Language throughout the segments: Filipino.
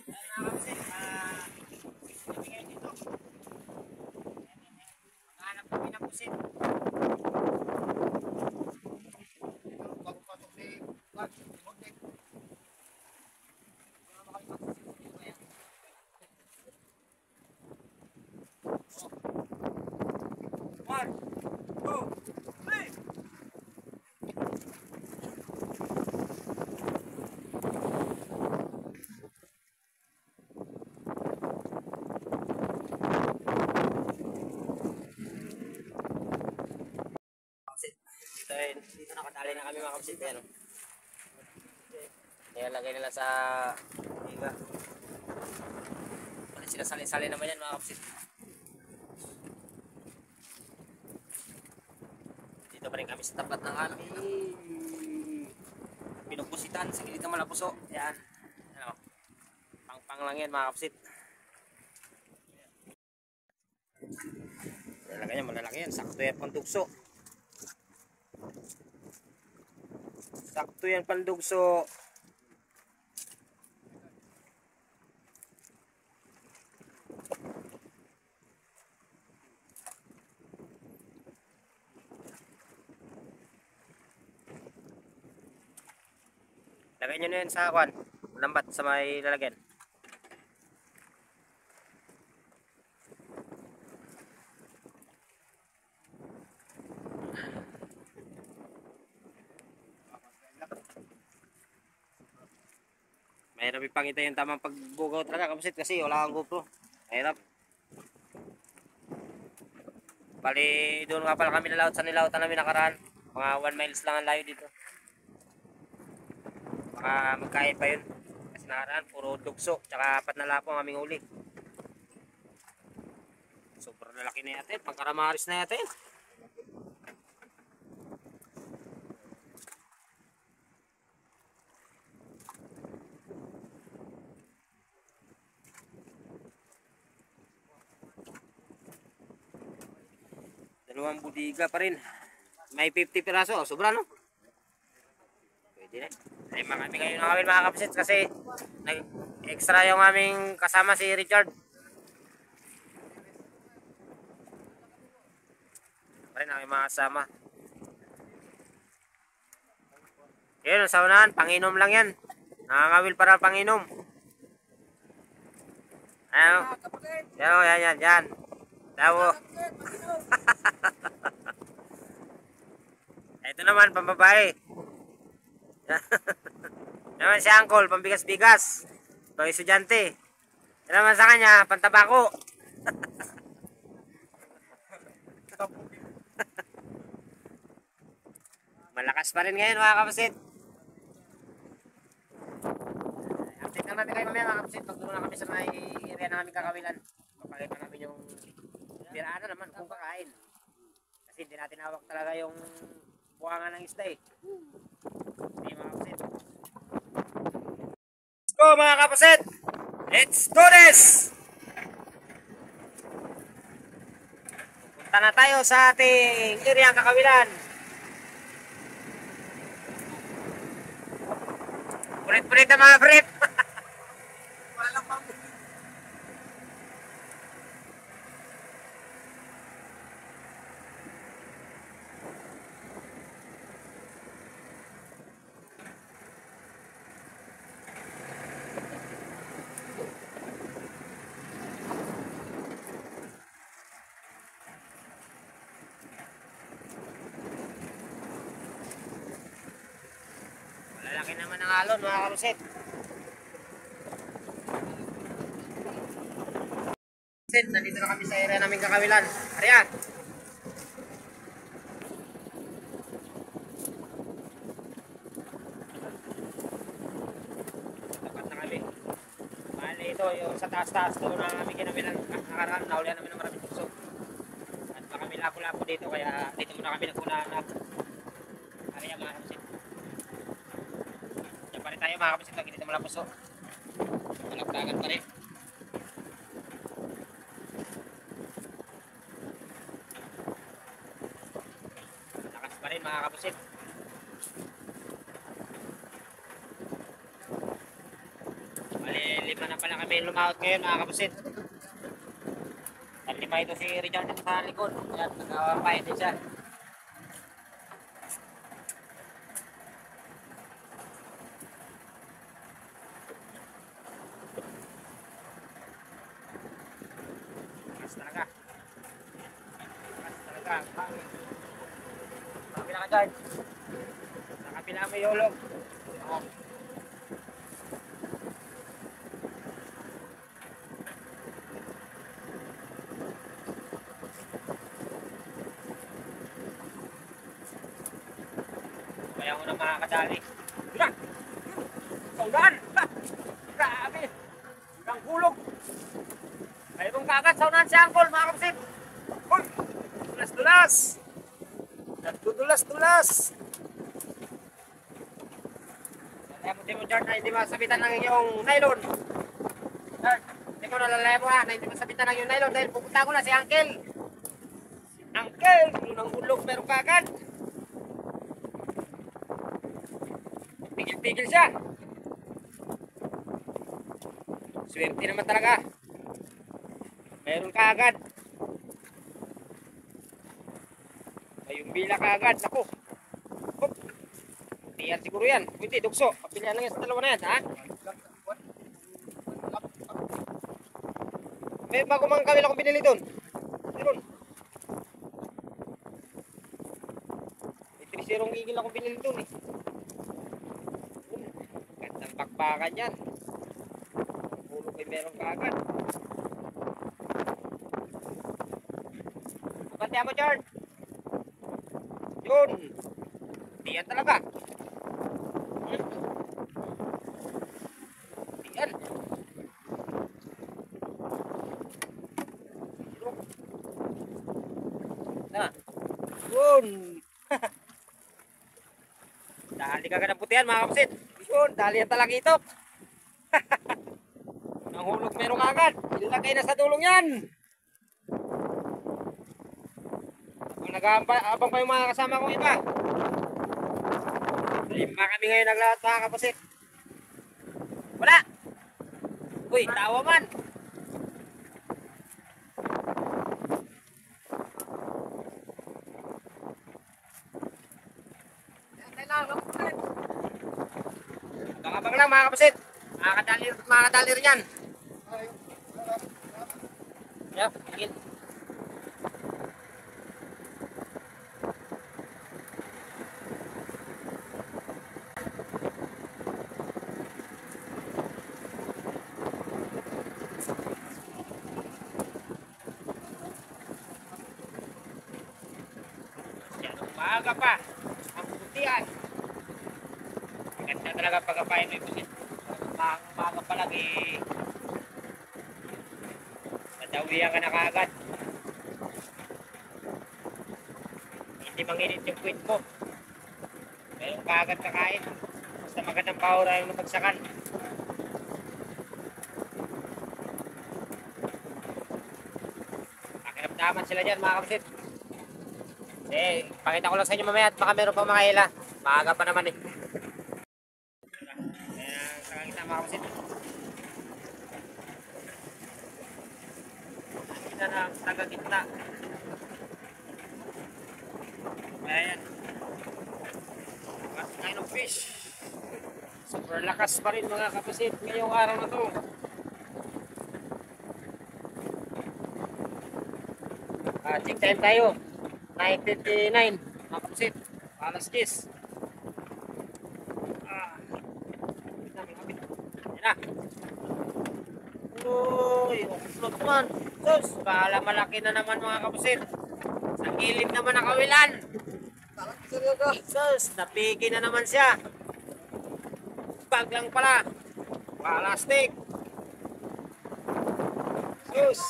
Nakakapsin, nabigay dito. Maghanap kami ng pusit. Ito, bago-bago ni Mark. One, two, three. Dito nakadali na kami mga kapsit. Ayan, nilalagay nila sa higa. Wala sila sali-sali naman yan mga kapsit. Dito pa rin kami sa tapat ng aming pinupusitan sa gilid ng Malapuso. Ayan, ano, pang-pang lang yan mga kapsit. Nilalagay yan, malalaki yan. Sakto yan pandugso. Sakto yan pandugso. Lagay nyo na yun sa kwan, lambat sa may lalagyan. Mahirap ipangita yung tamang pagbugaw talaga kapsit kasi wala kang GoPro. Mahirap. Bali doon nga pala kami nalaot sa nilautan namin nakaraan. Mga 1 miles lang ang layo dito. Baka magkaya pa yun. Kasi nakaraan puro dugso. Tsaka 4 na lapo ang aming uli. Sobrang lalaki na yatin. Pangkaramaris na yatin. Dalawang budiga pa rin. May 50 piraso. Sobra no? Pwede na. Ay marami kayo na kami mga kapsit kasi nag-extra yung aming kasama si Richard. Pa rin ang mga kasama. Yun, sa unahan, panginom lang yan. Nakangawil para panginom. Ano? Yan. Dawo. Ito naman, pambabae. Naman si Uncle, pambigas-bigas. Pang estudyante. Ito naman sa kanya, pantabako. Malakas pa rin ngayon mga kapatid. Update lang natin kayo mamaya mga kapatid. Pagtulong na kami sa may area na aming kakawilan. Papakita namin yung piraan naman kung kakain. Kasi hindi natin hawak talaga yung buwangan ng isda eh. Okay mga kapatid. Let's go mga kapatid! Let's do this! Punta na tayo sa ating area ng kakawilan. Pulit-pulit na mga brief. Walang pang malalaki naman ang alon mga karusit. Nandito na kami sa area namin kakawilan. Ariyan. Dapat na kami. Bali ito yung sa taas-taas doon na kami kinawilan. Nakaraan nahulihan namin ng maraming tukso. At baka may lapo-lapo dito kaya dito muna kami nagpunahanap. Ariyan mga karusit. Diyan pa rin tayo mga karusit. Lagi dito malapuso. Malagdagan pa rin. Mga kapusit. Bali, 5 na pala kami lumawat ngayon mga kapusit. At lima ito si Richard sa likod. Yan, nag-awapay din siya. Mas talaga. Mas talaga. Kapila ka dyan. Sa kapila may yolog. Kaya ko na makakadali. Dura! Saudan! Grabe! Ang hulog! Mayroong kagat saunan si Angkol mga kapatid. Uy! Dulas-dulas! Nagdudulas-dulas! Kaya mo Jart na hindi masabitan ng iyong nylon. Jart, hindi mo nalalaya mo na hindi masabitan ng iyong nylon dahil pupunta ko na si Angkel. Angkel! Unang hulog mayroong kagat. Pigil-pigil siya. Swerte naman talaga. Meron ka agad. May umbila ka agad. Naku. Hop. Tiyan siguro yan. Pwede, dukso. Papilihan lang yan sa dalawa na yan, ha? May bago mga kawil akong binili doon. Meron. May 3-0 gigil akong binili doon, eh. Gandang bakbakan yan. Pulo kay meron ka agad. Maganda mo, John. Yun. Diyan talaga. Diyan. Na. Yun. Dali ka ng putihan mga kapatid. Yun. Dali yan talaga ito. Nahulog meron agad. Ilagay na sa dulong yan. Nag-aabang pa yung mga kasama kong iba. Lima kami ngayon naglahat mga kapusit. Wala! Uy, tawa man! Abang-abang lang mga kapusit. Makakadali rin yan. Yep, tigil. Maaga pa ang putihan. Ganda talaga pag-apayin mo yung pusit. Maaga pa lang eh. Nadawihan ka na kaagad. Hindi manginit yung kwit mo. Ngayon kaagad kakain. Basta magandang pahura yung napagsakan. Pakiramdaman sila dyan mga kapusit. Eh, pakita ko lang sa inyo mamaya at baka meron pa mga hila. Maaga pa naman eh. Kaya saka kita mga kapusit. Kita na ang taga-gitna. Kaya yan. What kind of fish? Super lakas pa rin mga kapusit ngayong araw na to. Check time tayo. 9:59 mga kapusit, alas 10. Yan na. Uy, uklot man. Sus, pala malaki na naman mga kapusit. Sa gilid naman ang kawilan. Sus, napiki na naman siya. Bag lang pala. Palastik. Sus,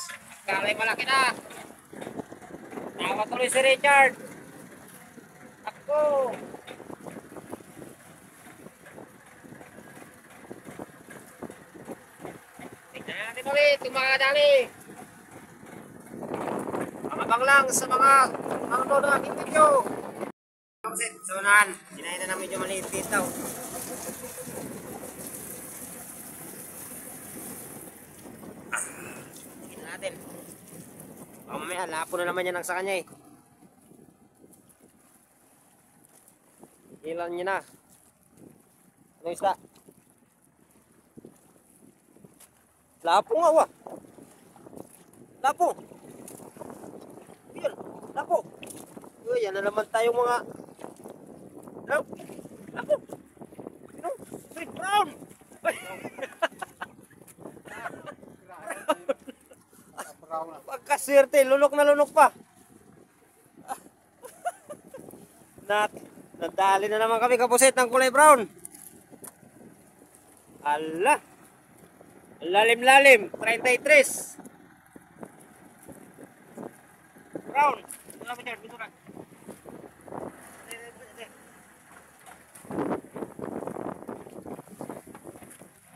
kalay malaki na. Tawa tuloy si Richard. Ako. Tignan natin ulit yung mga dali. Abang lang sa mga nanonood ng aking video. So nahan, sinayin na medyo maliit dito. Tingnan natin. Baka mamaya, lapo na naman yan ang sa kanya eh. Ilan niya na. Ano isda? Lapo nga wa. Lapo. Yun, lapo. Uy, yan na naman tayong mga... Lapo. Lapo. Ano? Red brown. Pagkaswerte, lunok na lunok pa. Nadali na naman kami kapusit ng kulay brown. Ala. Lalim-lalim, 33. Brown. Wala mo dyan, dito na.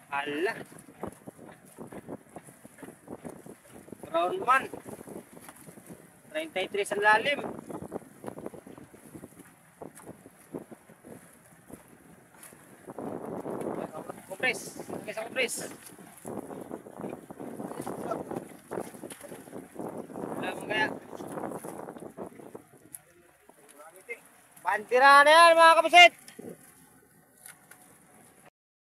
Ala. Brown man. 33 ang lalim. Kompres. Okay sa kompres. Wala mo kaya. Pantira na yan mga kapusit.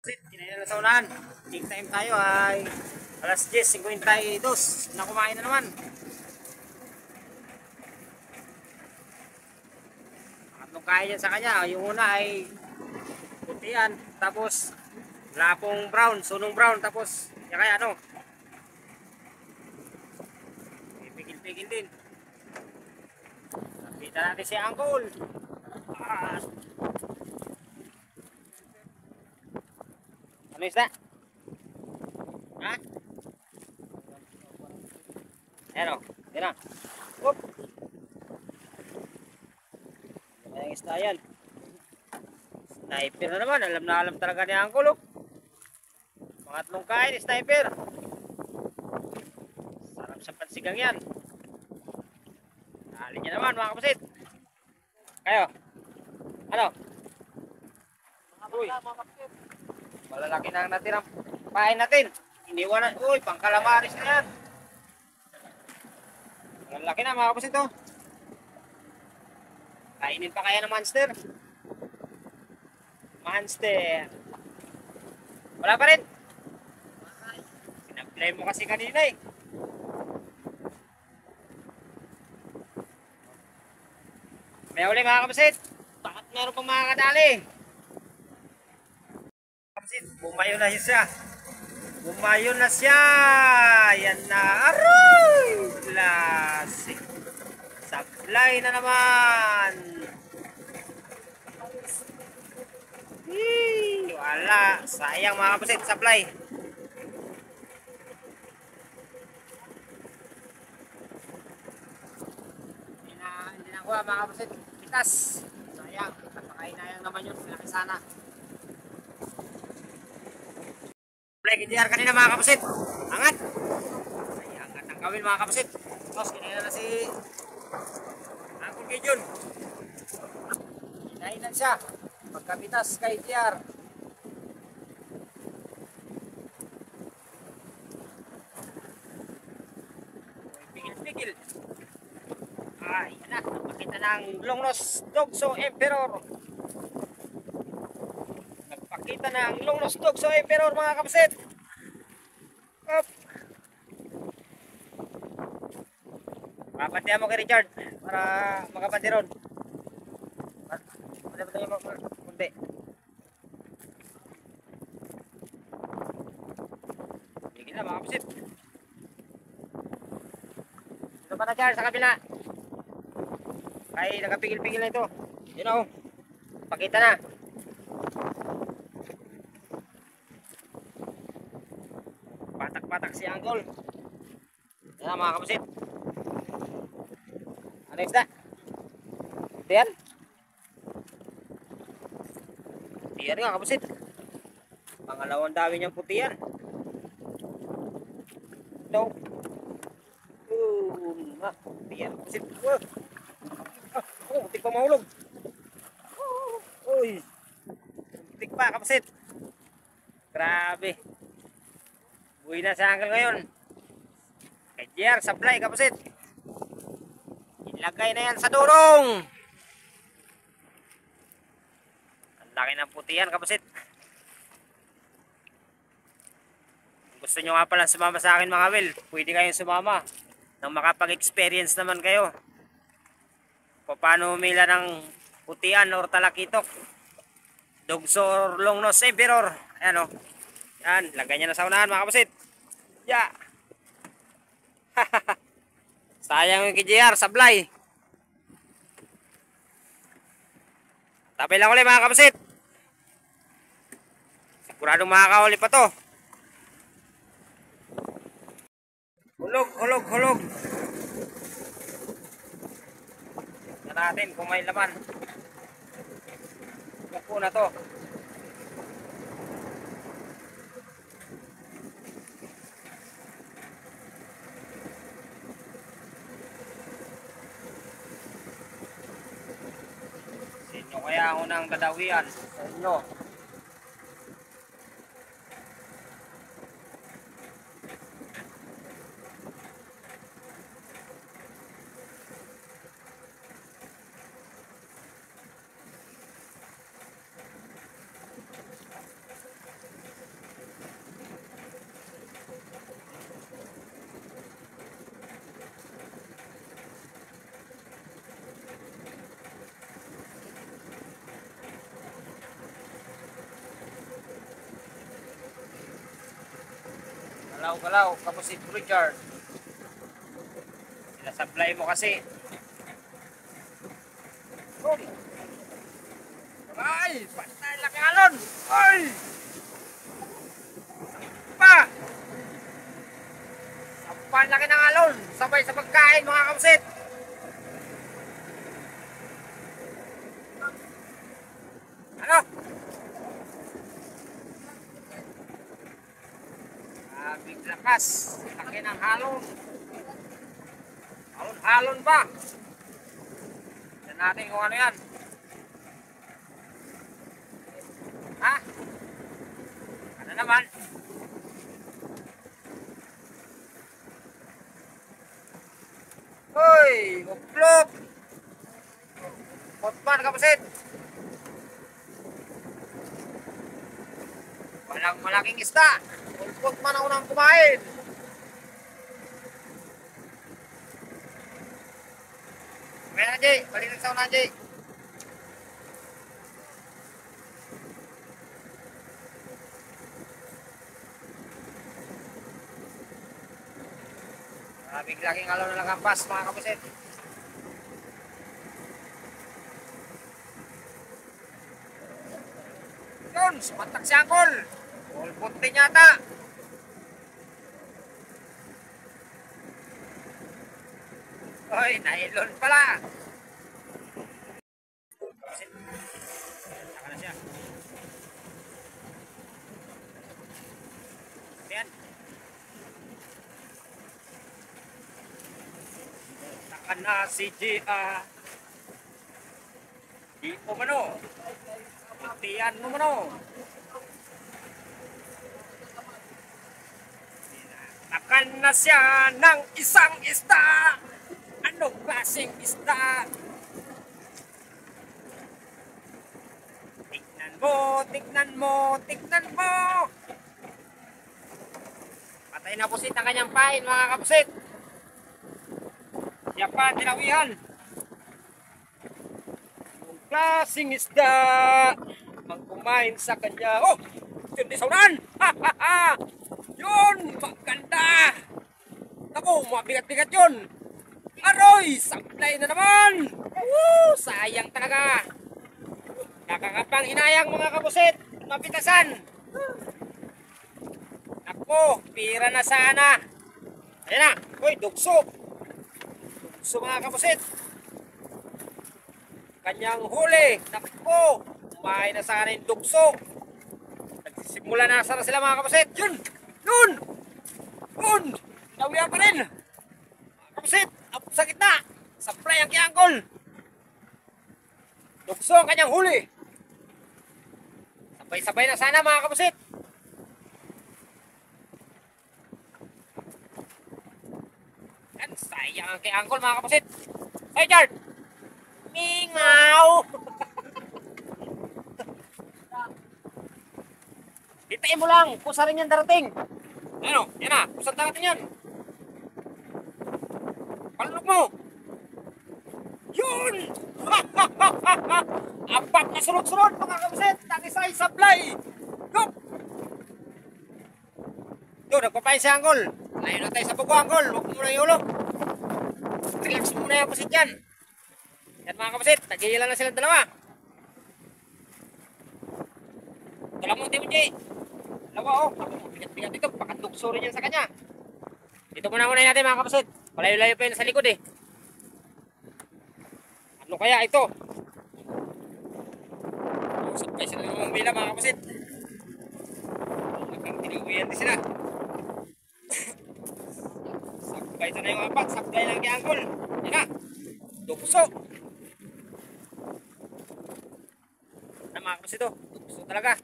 Kinaya na sa unahan. King time tayo ay alas 10:52 na kumain na naman. Tatlong kain yan sa kanya. Yung una ay putian, tapos lapong brown, sunong brown, tapos yan kaya ano, pigil-pigil din. Nakita natin si Uncle. Ano isda? Ha? Ayan o, yan na. Oop! Ayan yung isda yan. Sniper na naman, alam na alam talaga ni Uncle. Pangatlong kain, sniper. Sarap sa pansigang yan. Dali niya naman mga kapasit. Kayo? Ano? Uy, malalaki na ang natirang pain natin. Iniwan na, uy, pang calamaris na yan. Malalaki na mga kapasit to. Kainin pa kaya ng monster? Monster. Wala pa rin. Sinag-play mo kasi kanina eh. May uli mga kapasit. Bakit meron pang mga kadali? Kapasit, bumayo na siya. Bumayo na siya. Yan na. Aroy! Klasik. Sablay na naman. Wala. Sayang mga kapasit. Sablay. Hindi na kuha mga kapasit. Pitas. Sayang. Napakainayang naman yun. Malaki sana. Play KTR kanina mga kapasit. Angat. Ay, angat ang kawil mga kapasit. Tapos kinaya na si Uncle Gideon. Kinainan siya. Pagkapitas kay KTR. Pigil-pigil. Ay, yan na. Nagpakita ng long-nose dogso emperor. Nagpakita ng long-nose dogso emperor mga kapasit. Up. Papantihan mo kay Richard para makapanti ron. Pwede mo kunti. Sige na mga kapasit. Ito pa na Charles sa kabila. Ay, nakapigil-pigil na ito. Yun o. Pakita na. Patak-patak si Uncle. Yan na mga kapasit. Ano yung isda? Tiyan? Tiyan nga kapasit. Pangalawang dami niyang putiyan. No. Tiyan kapasit. Muntik pa mahulog. Uy. Muntik pa kapasit. Grabe. Buhay na sa Uncle ngayon. GR supply kapusit. Ilagay na yan sa durong. Ang laki ng putihan kapusit. Gusto nyo nga pala sumama sa akin mga Will, pwede kayong sumama nang makapag-experience naman kayo paano humila ng putihan or talakitok, dugso or long nose emperor. Ayan o, yan, lagay nyo na sa unahan mga kapusit. Yeah. Sayang yung KJR sablay. Tapay lang ulit mga kapusit, siguradong makakahuli pa to. Hulog, hulog, hulog. Tignan natin kung may laman. Buko na to. Sino kaya ang unang dadawian sa inyo? Galaw-galaw, kapusit Richard. Sinasablay mo kasi. Ay! Patay laki alon! Ay! Pa! Sampan laki ng alon! Sabay sa pagkain mga kapusit! Ano? Big lakas, laki ng halon. Halon pa. Tignan natin kung ano yan. Ha? Ano naman? Hoy, uplok. Potman kapusit. Walang malaking isda. Ulpot man ang unang kumain. Okay na, Jay. Balik na sa una, Jay. Biglaking alaw na lakampas, mga kapusit. Yun, sumantak si Angkol. Ulpot din yata. Oy, nailon pala. Saka na siya. Ayan. Saka na si Gia. Di mo mano. Putihan mo mano. Takan na siya ng isang isda. Anong klaseng isda? Tignan mo, tignan mo, tignan mo. Patay na pusit ang kanyang pain mga kapusit. Siya pa tinawihan. Anong klaseng isda ang kumain sa kanya? Oh! Yun di saunan! Ha ha ha! Yun! Maganda! Naku, mabigat-bigat yun! Aroy! Sablay na naman! Woo! Sayang talaga! Nakakapang hinayang mga kapusit! Mapitasan! Naku! Pira na sana! Ayan na! Uy! Dugso! Dugso mga kapusit! Kanyang huli! Naku! Kumain na sana yung dugso! Nagsisimula na sana sila mga kapusit! Yun! Yun! Yun! Nawiyan pa rin! Mga kapusit! Sa gitna, supply ang kiangkol. Dukso ang kanyang huli. Sabay-sabay na sana mga kapusit. Sayang kay Angkol mga kapusit. Hey, Jard! Mingaw! Hitain mo lang, pusa rin yan darating. Ano, yan na, pusa darating yan. Palunok mo. Yun! Apat na sunod-sunod mga kapusit. Tagisay sablay. Go! Ito, nagpapain si Angkol. Layo na tayo sa buko, Angkol. Huwag mo na iulog. Relax muna yung kapusit yan. Yan mga kapusit, nagigilan na silang dalawa. Ito lang mo, Timothy. Dalawa, oh. Bigat-bigat dito. Pakatugso rin yan sa kanya. Dito muna natin mga kapusit. Malayo-layo pa yun sa likod eh. Ano kaya ito? Sabay sila ng umila mga kapusit. Hanggang tinuwihan din sila. Sabay sana yung apat. Sabay lang kay Angkol. Yan na. Tukso. Na mga kapusit ito. Tukso talaga.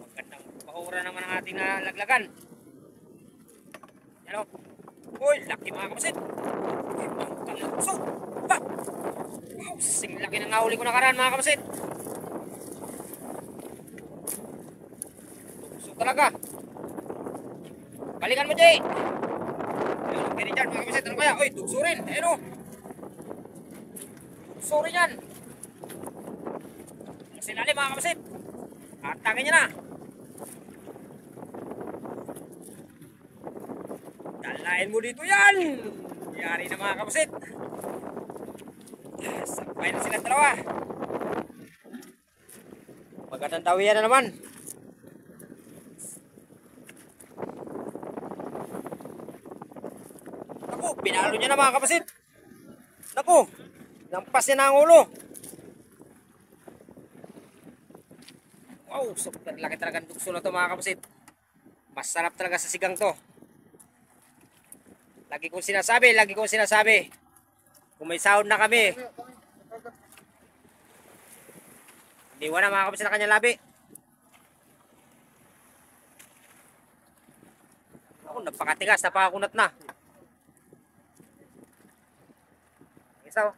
Magandang paura naman ang ating laglagan. Yan o. Uy, laki mga kapusit. Tukso. Ha! Wow, sing laki ng nahuli ko nakaraan mga kapusit. Tukso talaga. Balikan mo, Jay. Ayun, okay rin dyan mga kapusit. Ano kaya? Uy, tukso rin. Ayun o. Tukso rin yan. Sinali mga kapusit. Atangin niya na. Dalain mo dito yan. Yari na mga kapusit. Sabay na sila dalawa. Magandang tawiyan na naman. Naku, pinalo niya na mga kapusit. Naku, nampas niya na ang ulo. Wow, super laki talaga ng tukso na to mga kapusit. Masarap talaga sa sigang to. Lagi kong sinasabi. Kung may sound na kami. Diwa na mga kapusit na kanyang labi. Ako, napakatigas, napakakunat na. Isaw.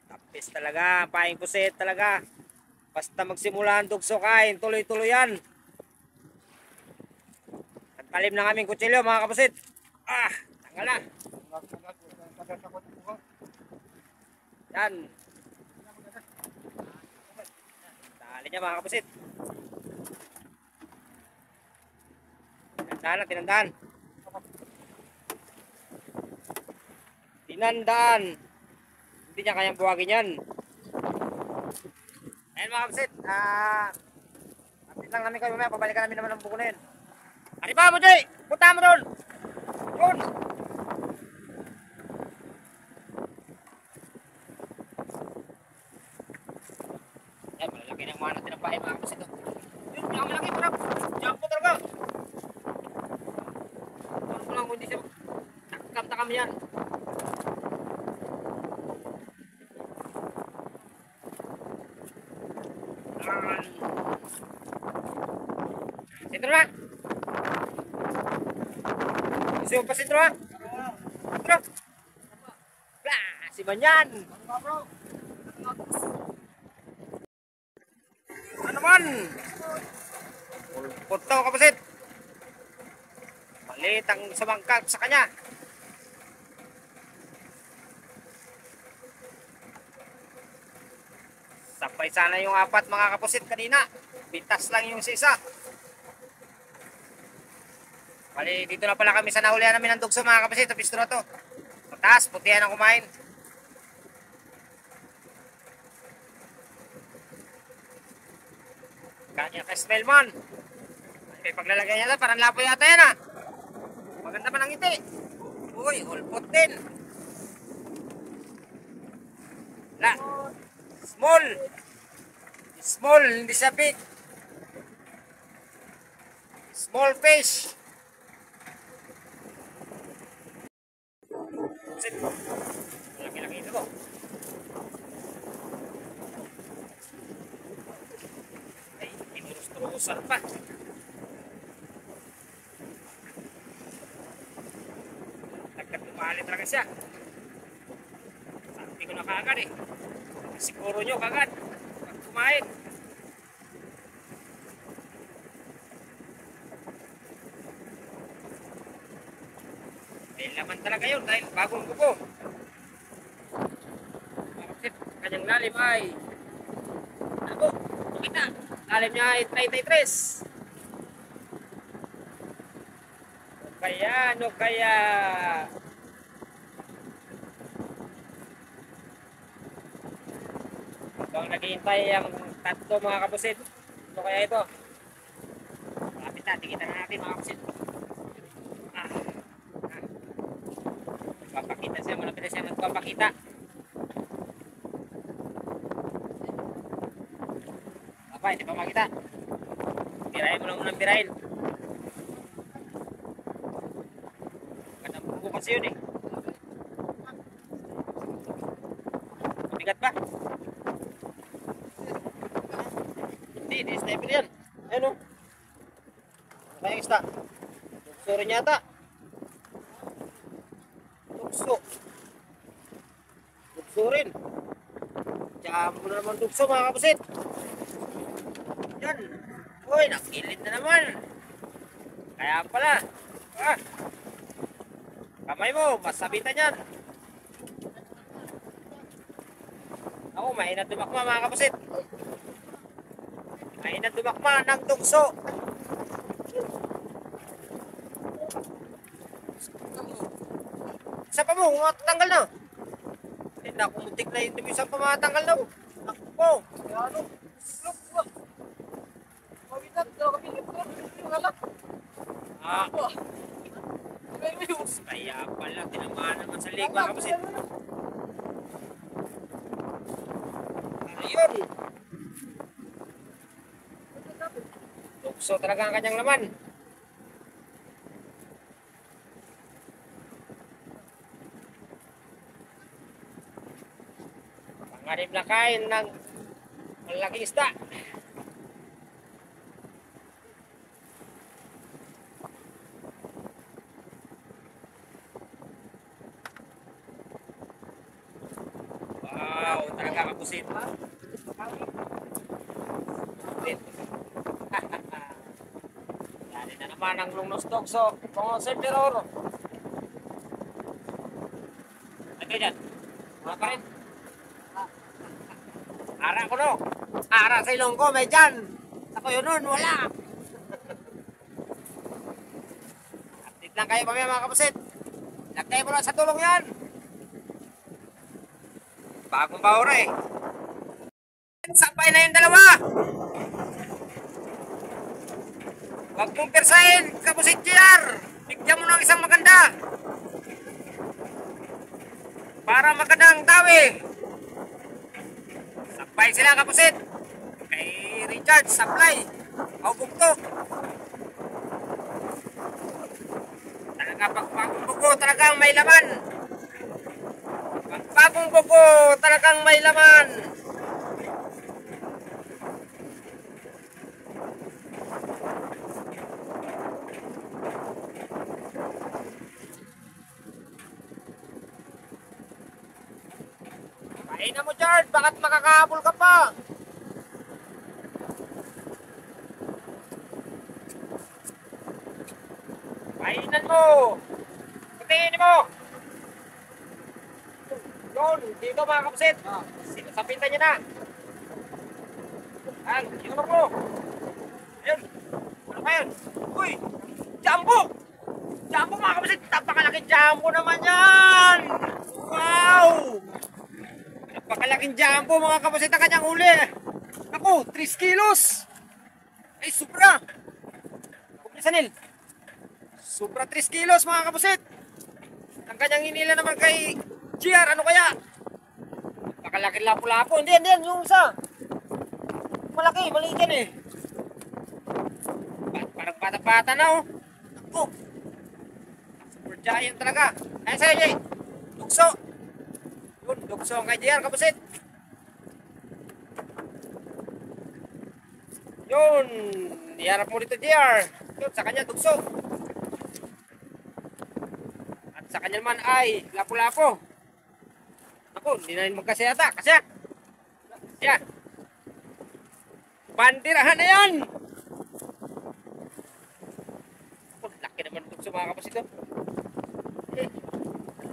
Tapis talaga, paing pusit talaga. Basta magsimula ang tukso kain, tuloy-tuloy yan. Nagpalim ng aming kutsilyo mga kapusit. Ah, tanggal na. Yan. Tali niya mga kapusit. Tinandaan. Tinandaan. Hindi niya kayang buwagin yan. Ayan mga kapusit. Update lang namin kayo mamaya. Pabalikan namin naman ang buko na yun. Arriba mo, Jay! Punta mo doon! Yun! Ayan, malalaki ng mga natin ang bahay mga kapusit. Yun, malaki, parang jump po talaga. Ano ko lang kung hindi siya takam-takam yan. Sintro na! Gusto mo pa sintro na? Sintro! Blah! Si Banyan! Ano man? Pulpot to kapasit! Malit ang sumangkag sa kanya. Sabay sana yung apat mga kapusit kanina. Bitas lang yung isa. Bali, dito na pala kami sa nahulihan namin ng dugso mga kapusit. Ito pistro to. Mataas, putihan ang kumain. Kanya ka smell man. May paglalagay niya parang lapo yata yan ah. Maganda pa ng ngiti. Uy, ulpot din. La. Small. Small, hindi siya big. Small fish. Laki-laki ito ko. Ay, tinurus-turusan pa. Malaki siya. Sabi ko na kaagad eh. Siguro nyo kaagad. Pag kumain. May laman talaga yun dahil bagong buko. Bakit kanyang lalim ay ako, makita. Lalim niya ay 33. No kaya. Habang naghihintay ang tatlo mga kapusit. Ano kaya ito? Malapit na, tingnan na natin mga kapusit. Papakita siya, malapit na siya magpapakita. Apa, hindi pa makita. Birahin mo lang munang birahin. Magandang buko kasi yun eh. Mabigat ba? Hindi sniper yan. Ayun o. Kaya isda. Tukso rin yata. Tukso rin. Tsaka mo na naman tukso mga kapusit. Yan. Uy, nakilid na naman. Kaya pala. Kamay mo, masabitan yan. Ako, mahina tumakma mga kapusit. Mahina tumakma ng tukso. Isa pa mo, tanggal na. Hindi na kumutik na yung isa pa matanggal na. Ako. Kaya pala, tinamaan naman sa leg mga kapusit. Ayun. Tukso talaga ang kanyang laman. Panganib na kain ng malaking isda. Wow, talaga kapusit. Dali na naman ang lungnos tukso. Kung servidor. Ano yan? Mga pa rin. Ara ko no. Ara sa ilong ko, may dyan. Ako yun nun, wala. Update lang kayo mamaya mga kapusit. Lagay mo lang sa tulong yan. Bagong bahura eh. Sapay na yung dalawa. Huwag mong persahin, kapusit JR. Bigyan mo ng isang maganda. Para magandang tawi. Sapay sila kapusit. Kay Richard, supply. O bugtok. Talaga pagpagong buko, talagang may laman. Pagpagong buko, talagang may laman. Kain na mo, Jard. Bakit makakahabol ka pa? Kainan mo. Patiin mo. Doon, dito mga kapusit. Sapitan niya na. Yun mo. Ayun. Ano ba yun? Uy, jumbo. Jumbo mga kapusit. Napakalaking jumbo naman yan. Wow. Napakalaking jumbo mga kapusit ang kanyang huli. Ako, 3 kilos. Ay, sobra. Sanil. Sobra 3 kilos mga kapusit. Ang kanyang hinila naman kay JR, ano kaya? Napakalaking lapo-lapo. Hindi, yung isa. Malaki, maliit yan eh. Parang bata-bata na oh. Oh. Super giant talaga. Ayun sa'yo, Jay. Tukso. Yun, tukso ang kay JR, kapusit. Yun. Iharap mo dito, JR. Yun, sa kanya, tukso. At sa kanya naman ay lapu-lapo. Ako, hindi na rin magkasiyata. Kasya. Yan. Bandirahan na yan. Oh, laki naman itong sumakapos ito.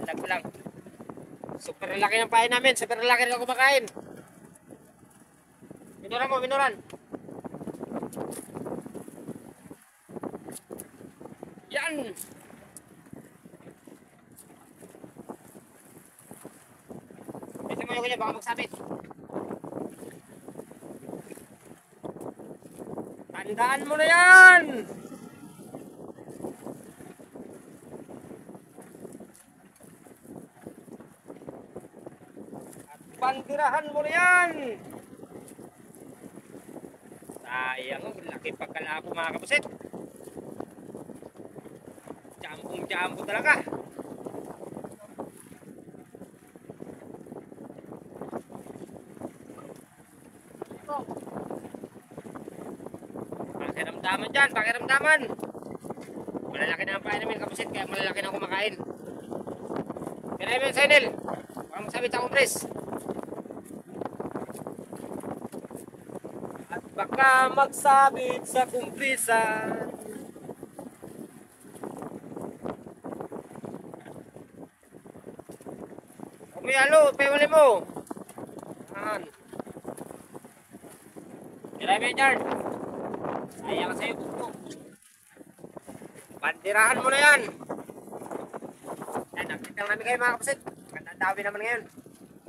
Alam ko lang. Super laki ng pain namin. Super laki rin ako kumakain. Minuran mo, minuran. Yan. Ito mo yung kanya, baka magsabit. Tandaan mo na yan. At bandirahan mo na yan. Sayang, laki pagkalabo mga kapusit. Jampong-jampo talaga. Pakiramdaman dyan, pakiramdaman. Malalaki na ang pain namin kapusit, kaya malalaki na kumakain. Kaya namin sa inil, baka magsabit sa kumpres. At baka magsabit sa kumprisan. Kumiyalo, pewali mo. Yan. Kaya namin dyan. Sayang sa'yo bukto. Bandirahan mo na yan. Yan, nagtitang namin kayo mga kapusit. Magandang dawi naman ngayon.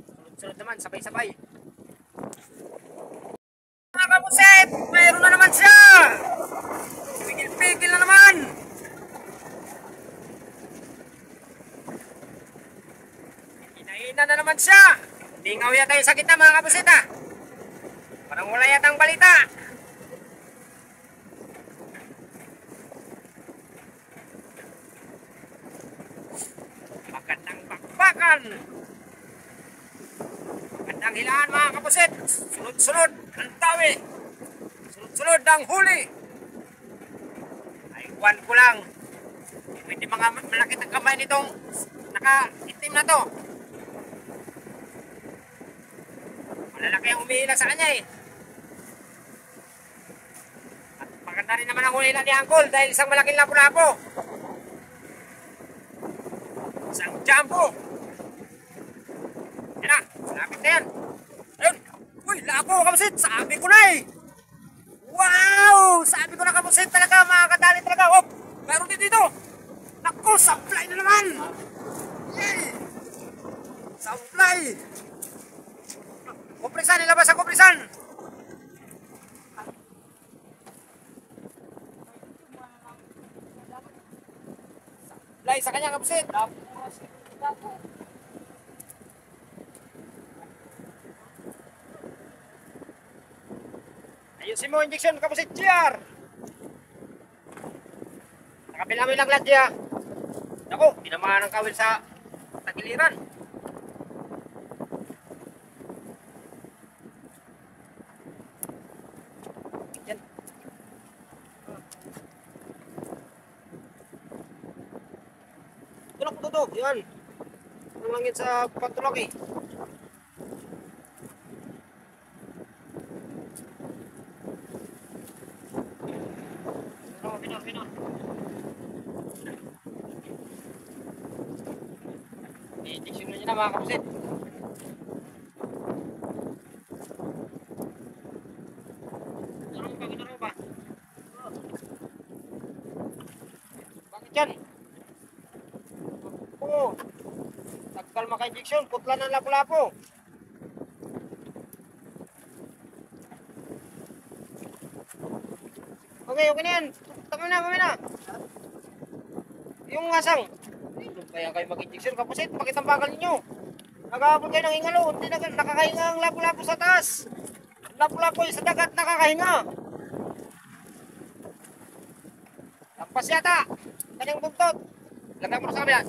Sunod-sunod naman, sabay-sabay. Mga kapusit, mayroon na naman siya. Pigil-pigil na naman. Hinahinan na naman siya. Lingaw yata yung sakit na mga kapusit ha. Parang wala yatang balita. Magandang bakbakan. Magandang hilaan mga kapusit. Sunod-sunod ang tawi. Sunod-sunod ang huli. Aywan ko lang. Pwede mga malaki ng kamay nitong naka-itim na to. Malalaki ang humihila sa kanya eh. At maganda rin naman ang humihila ni Uncle dahil isang malaking lapu-lapo. Isang jumbo. Yan na, lapit na yan. Ayun. Uy, lapo kapusit. Sabi ko na eh. Wow! Sabi ko na kapusit talaga, makakadali talaga. Oh, meron din dito. Naku, supply na naman. Yay! Supply. Kompresan, ilabas ang kompresan. Supply sa kanya kapusit. Ayusin mo injection kapusit GR. Nakapilamoy lang lahat diya. Naku, pinamahan ng kawil sa tagiliran. Yan. Tulog po tutog, yan. Ang langit sa pagtulog eh. Pinor. I-injection na niya na mga kapusit. Ginaro ba? Bakit yan? Oo. Tagal maka-injection, putla ng lapu-lapo. Okay na yan. Tama na. Yung asang. Kaya kayo mag-injection kapusit, bakit ang bakal ninyo? Nag-aabot kayo ng hingalo, hindi nakakahinga ang lapu-lapo sa taas. Lapu-lapo sa dagat nakakahinga. Lampas yata. Kanyang bugtot. Lagay mo sa kabila.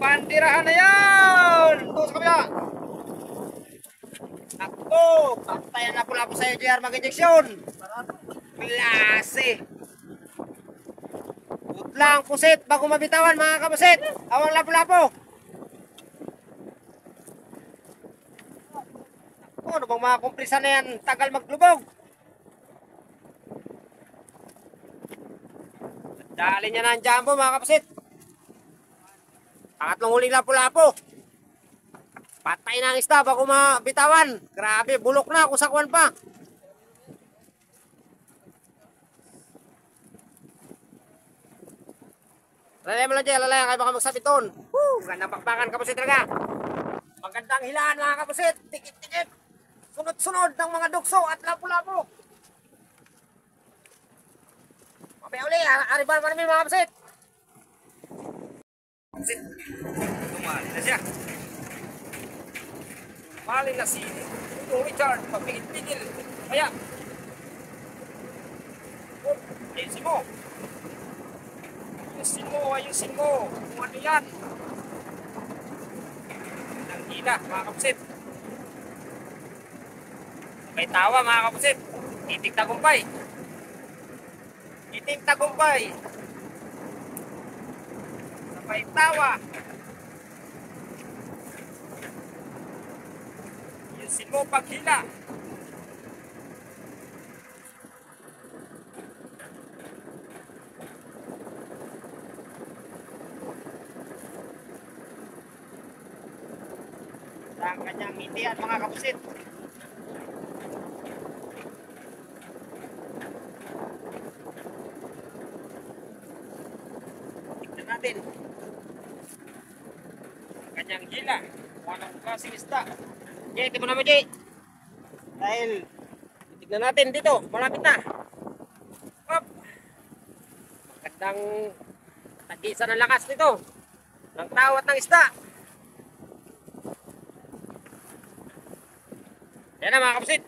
Bandirahan na yan! Ito sa kabila. Ako, pantayan lapu-lapo sa'yo, JR, mag-injection. Klase. lang pusit bago mabitawan mga kapusit. Awang lapo-lapo. Ano bang mga kumprisa na yan? Tagal maglubog. Dali niya na ang jumbo mga kapusit. Pangatlong huling lapo-lapo. Patay na ang isda bago mabitawan. Grabe, bulok na, kusakuan pa. Lalaya mo lang dyan, lalaya kayo baka magsabiton. Gandang bakbakan kapusit talaga. Magandang hilaan mga kapusit. Tikit-tikit. Sunod-sunod ng mga dukso at lapo-lapo. Mabaya uli, ariban pa namin mga kapusit. Kapusit, tumali na siya. Tumali na si Richard, pagpigil-pigil. Kaya, ayusin mo. Ayusin mo. Kung ano yan. Ang hila, mga kapusit. May tawa, mga kapusit. Itik tagumpay. Itik tagumpay. Sabay tawa. Ayusin mo paghila. Ang kanyang mitian mga kapusit. Tignan natin ang kanyang hila. Kung anong klaseng isda. Jay, ito mo naman Jay. Dahil tignan natin dito. Malapit na. Up. Magandang tagisa ng lakas nito. Ng tawat ng isda. Yan na mga kapusit.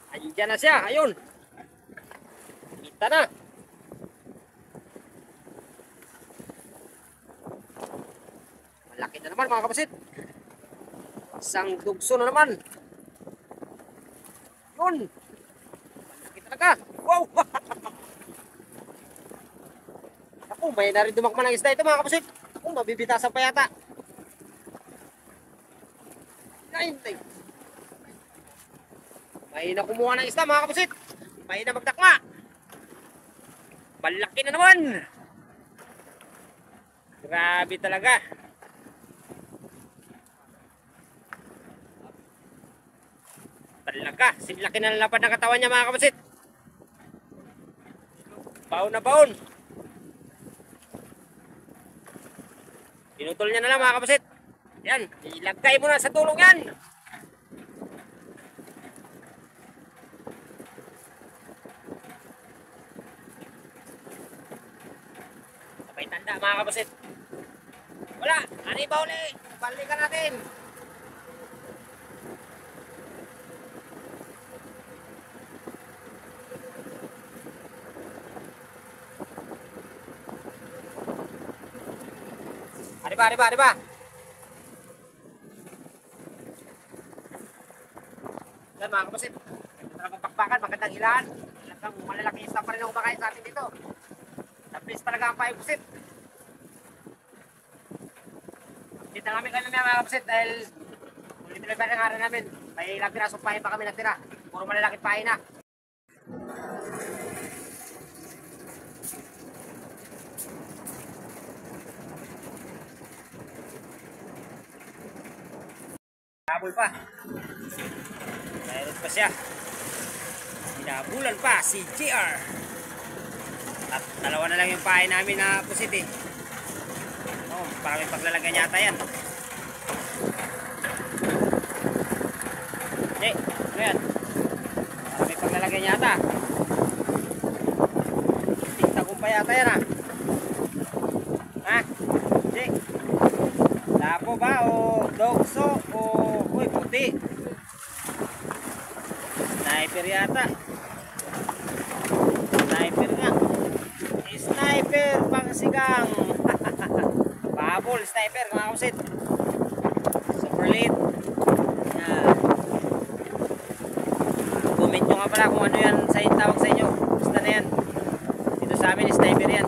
Andiyan na siya. Ayun. Kita na. Malaki na naman mga kapusit. Isang dugso na naman. Yun. Malaki talaga. Wow. Ako, may na rin dumakman ng isda ito mga kapusit. Ako, mabibitasan pa yata. May na kumuha ng isda mga kapusit. May na magdakma. Malaki na naman. Grabe talaga. Talaga. Simlaki na lapad ng katawan niya mga kapusit. Baon na baon. Pinutol niya na lang mga kapusit. Yan, ilagay mo na sa tulong yan. Sabay tanda mga kapusit. Wala, ani ba uli? Balikan natin. Ari ba? Yan mga kapusit, ganda talagang bakbakan, magandang hilaan. Talagang malalaki isda pa rin ang kumakain sa atin dito. Tapos talaga ang paipusit. Dito namin kayo mga kapusit dahil ulit-ulit pa rin ang araw namin. May ilang pirasong pahin pa kami natira. Puro malalaking pahin na. Habol pa. Mayroon pa siya. Hinabulan pa si JR. At dalawa na lang yung pahay namin na pusit eh. Oh, parang may paglalagyan yata yan. Hindi, ano yan? Parang may paglalagyan yata. Tigtagong pa yata yan ah. Ha? Hindi. Lapo ba o dogso o uy puti? Sniper yata. Sniper nga. Sniper pangsigang. Pabol sniper mga kapusit. Super late. Yan. Comment nyo nga pala kung ano yan sa tawag sa inyo. Basta na yan. sa amin, sniper yan.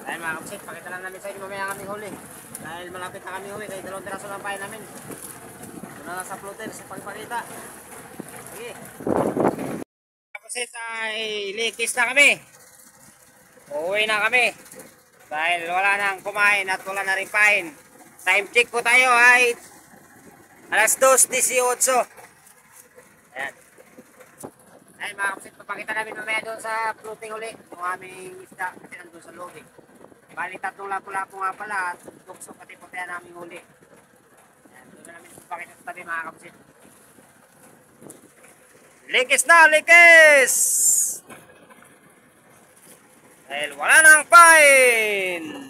Dahil mga kapatid, pakita lang namin sa inyo mamaya kami huli. Dahil malapit na kami huli, kaya 2 piraso lang pahay namin. Ito na lang sa floater, sa pagpakita. Sige. Kapatid, ay ligtis na kami. Uuwi na kami. Dahil wala nang kumain at wala na rin pain. Time check po tayo ay alas 2:18. Ayan. Ayan mga kapatid, papakita namin mamaya doon sa floating uli. Yung aming isda kasi nandun sa loob eh. Bali 3 lapo-lapo nga pala at tukso pati puti namin uli. Ayan, doon na namin papakita sa tabi mga kapatid. Likis na, likis! Dahil wala nang pain.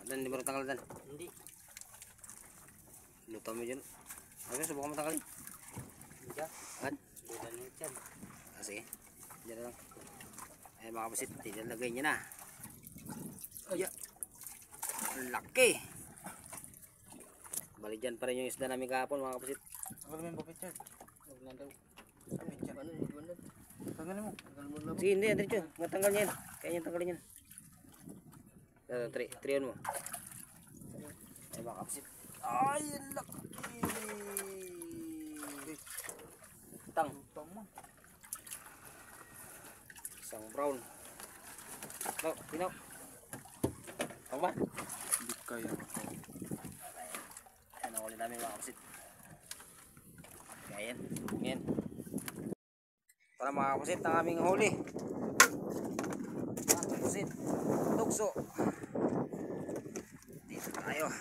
Dan di baru tanggal dan. Hindi. Luto mo dyan. Ano subukan mo tanggalin? Hindi. Kan? Bukan mo dyan. Sige. Diyan lang. Ay mga kapasit, tinalagay niya na. Ay. Laki. Balik dyan pa rin yung isda namin kahapon mga kapasit. Tanggal mo yung bucket yan. Huwag na daw. Sabit yan. Ano yung buwan na? Tanggal mo. Tanggal mo lang. Sige, hindi. Diretso. Matanggal niya yan. Kaya niya tanggalin yan. Triyon mo. Ay mga kapasit. Ay, laki. Tang. Isang brown. No, tinaw. Tama ba? Hindi kaya. Ano ulit namin mga kapatid. Ganyan. Ganyan. Para mga kapatid ang aming huli. Mga kapatid. Tukso. Dito tayo.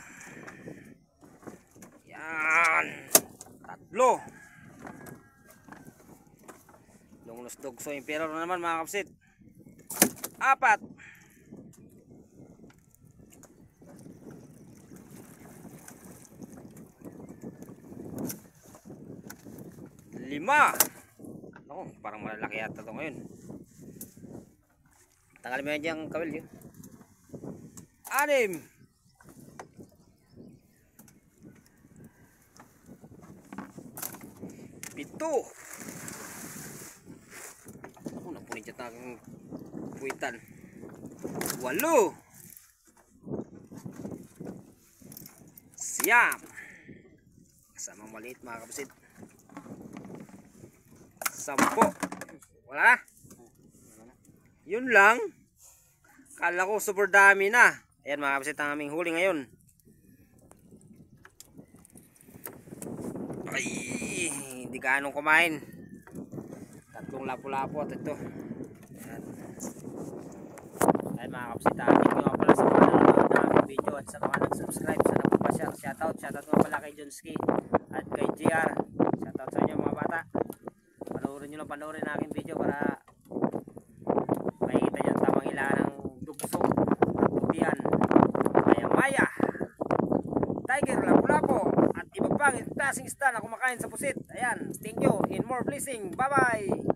Yan. 3. Lunglos tukso. Impero na naman mga kapatid. 4. 5. Ako, parang malalaki yata ito ngayon. Tanggalin mo yan diyang kawil yun. 6. 7. Ako, napunit yata aking puwitan. 8. Siyam. Kasamang maliit mga kapasid. 10. Wala na. Yun lang. Kala ko super dami na. Ayan mga kapasid ang aming huli ngayon. Ay, hindi ka anong kumain. 3 lapo-lapo at ito. Ayan. Ayan mga kapasid, thank you nga pala sa mga nanonood ng aming video at sa mga nag-subscribe. Sana po pa siya. Shoutout nga pala kay Jonski at kay JR. Shoutout sa inyo mga bata. Panoorin na aking video para makikita nyo ang tamang ilaan ng dugso at tubian, maya-maya, tiger, lapu-lapo at iba pang tasing isda na kumakain sa pusit. Ayan, thank you and more blessing. Bye bye.